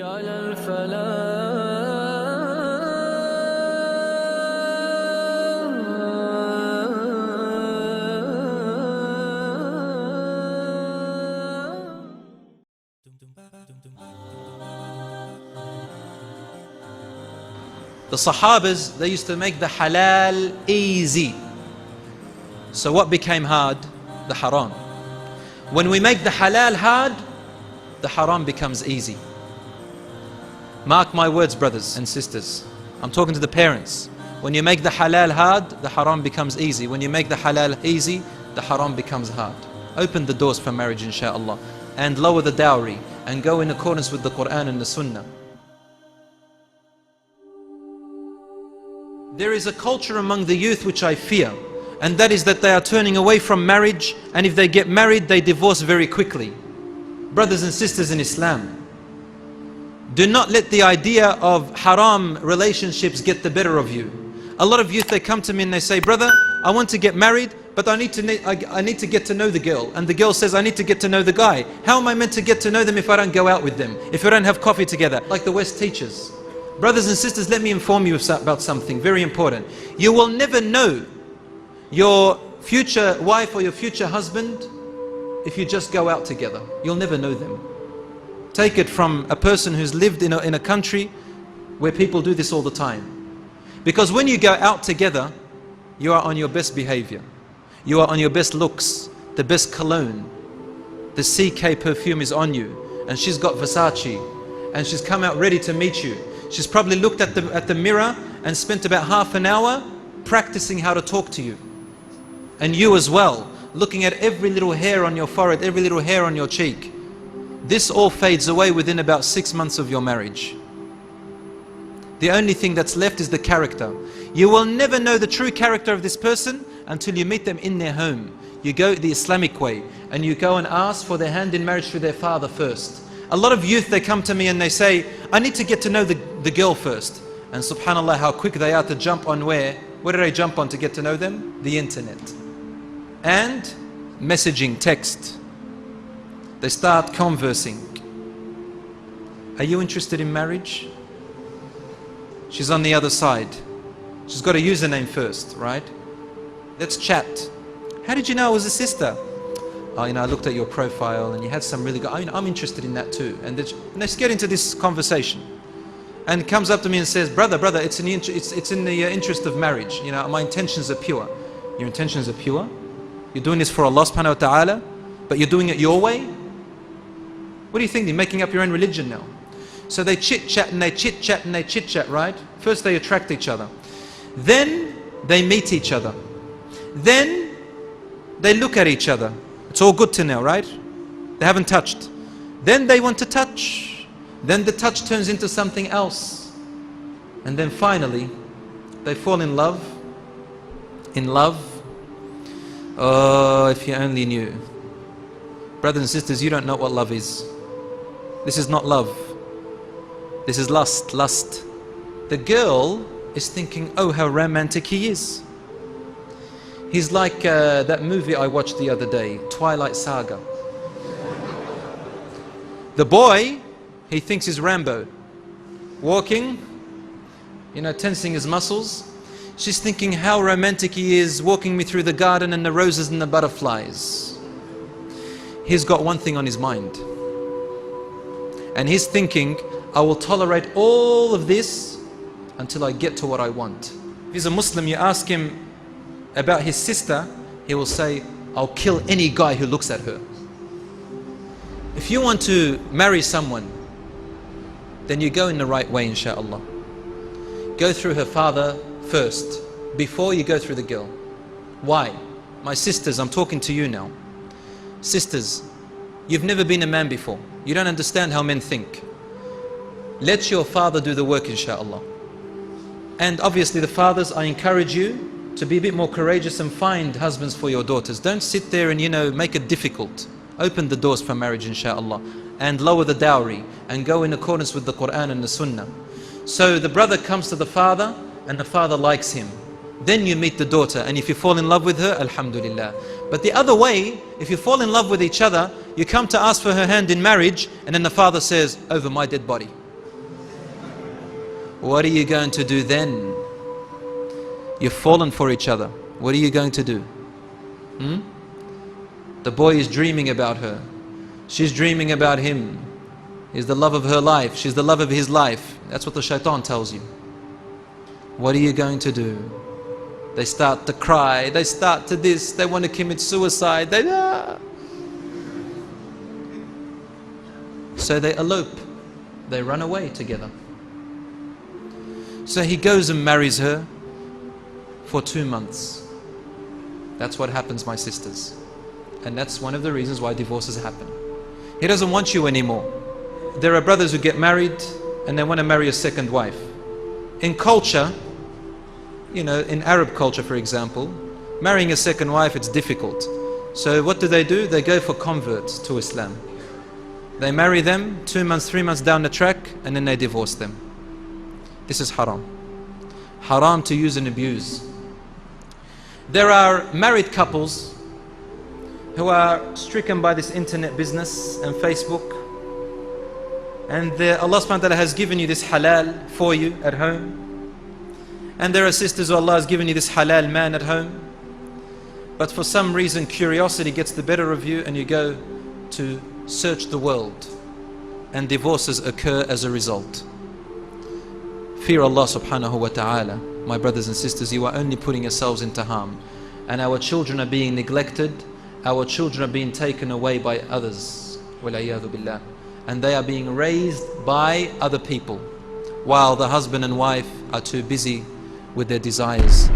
على الفلاح. The Sahabas, they used to make the halal easy. So what became hard? The haram. When we make the halal hard, the haram becomes easy. Mark my words, brothers and sisters. I'm talking to the parents. When you make the halal hard, the haram becomes easy. When you make the halal easy, the haram becomes hard. Open the doors for marriage, inshaAllah, and lower the dowry, and go in accordance with the Quran and the Sunnah. There is a culture among the youth which I fear, and that is that they are turning away from marriage, and if they get married, they divorce very quickly. Brothers and sisters in Islam, do not let the idea of haram relationships get the better of you. A lot of youth, they come to me and they say, brother, I want to get married, but I need to get to know the girl. And the girl says, I need to get to know the guy. How am I meant to get to know them if I don't go out with them? If I don't have coffee together, like the West teaches? Brothers and sisters, let me inform you about something very important. You will never know your future wife or your future husband if you just go out together. You'll never know them. Take it from a person who's lived in a country where people do this all the time. Because when you go out together, you are on your best behavior. You are on your best looks, the best cologne. The CK perfume is on you, and she's got Versace, and she's come out ready to meet you. She's probably looked at the mirror and spent about half an hour practicing how to talk to you. And you as well, looking at every little hair on your forehead, every little hair on your cheek. This all fades away within about 6 months of your marriage. The only thing that's left is the character. You will never know the true character of this person until you meet them in their home. You go the Islamic way, and you go and ask for their hand in marriage through their father first. A lot of youth, they come to me and they say, I need to get to know the girl first. And subhanAllah, how quick they are to jump on where? Where do they jump on to get to know them? The internet. And messaging, text. They start conversing. Are you interested in marriage? She's on the other side. She's got a username first, right? Let's chat. How did you know I was a sister? Oh, I looked at your profile and you had some really good, I'm interested in that too. And let's get into this conversation. And comes up to me and says, brother, it's in the interest of marriage. My intentions are pure. Your intentions are pure? You're doing this for Allah subhanahu wa ta'ala, but you're doing it your way? What do you think? You're making up your own religion now. So they chit-chat and they chit-chat and they chit-chat, right? First they attract each other. Then they meet each other. Then they look at each other. It's all good to now, right? They haven't touched. Then they want to touch. Then the touch turns into something else. And then finally, they fall in love. In love. Oh, if you only knew. Brothers and sisters, you don't know what love is. This is not love. This is lust, lust. The girl is thinking, oh, how romantic he is. He's like that movie I watched the other day, Twilight Saga. The boy, he thinks he's Rambo. Walking, tensing his muscles. She's thinking how romantic he is, walking me through the garden and the roses and the butterflies. He's got one thing on his mind. And he's thinking, I will tolerate all of this until I get to what I want. If he's a Muslim, you ask him about his sister, he will say, I'll kill any guy who looks at her. If you want to marry someone, then you go in the right way, inshaAllah. Go through her father first, before you go through the girl. Why? My sisters, I'm talking to you now. Sisters, you've never been a man before. You don't understand how men think. Let your father do the work, inshaAllah. And obviously the fathers, I encourage you to be a bit more courageous and find husbands for your daughters. Don't sit there and make it difficult. Open the doors for marriage, inshaAllah, and lower the dowry and go in accordance with the Quran and the Sunnah. So the brother comes to the father and the father likes him. Then you meet the daughter, and if you fall in love with her, alhamdulillah. But the other way, if you fall in love with each other, you come to ask for her hand in marriage, and then the father says, over my dead body. What are you going to do then? You've fallen for each other. What are you going to do? The boy is dreaming about her. She's dreaming about him. He's the love of her life. She's the love of his life. That's what the shaitan tells you. What are you going to do? They start to cry. They start to this. They want to commit suicide. So they elope. They run away together. So he goes and marries her for 2 months. That's what happens, my sisters. And that's one of the reasons why divorces happen. He doesn't want you anymore. There are brothers who get married and they want to marry a second wife. In culture, you know, in Arab culture for example, marrying a second wife, it's difficult. So what do? They go for converts to Islam. They marry them 2 months, 3 months down the track, and then they divorce them. This is haram. Haram to use and abuse. There are married couples who are stricken by this internet business and Facebook, and Allah subhanahu wa ta'ala has given you this halal for you at home, and there are sisters who Allah has given you this halal man at home, but for some reason curiosity gets the better of you and you go to search the world, and divorces occur as a result. Fear Allah subhanahu wa ta'ala. My brothers and sisters, you are only putting yourselves into harm, and our children are being neglected. Our children are being taken away by others, وَالْعِيَاذُ بِاللَّهِ, and they are being raised by other people, while the husband and wife are too busy with their desires.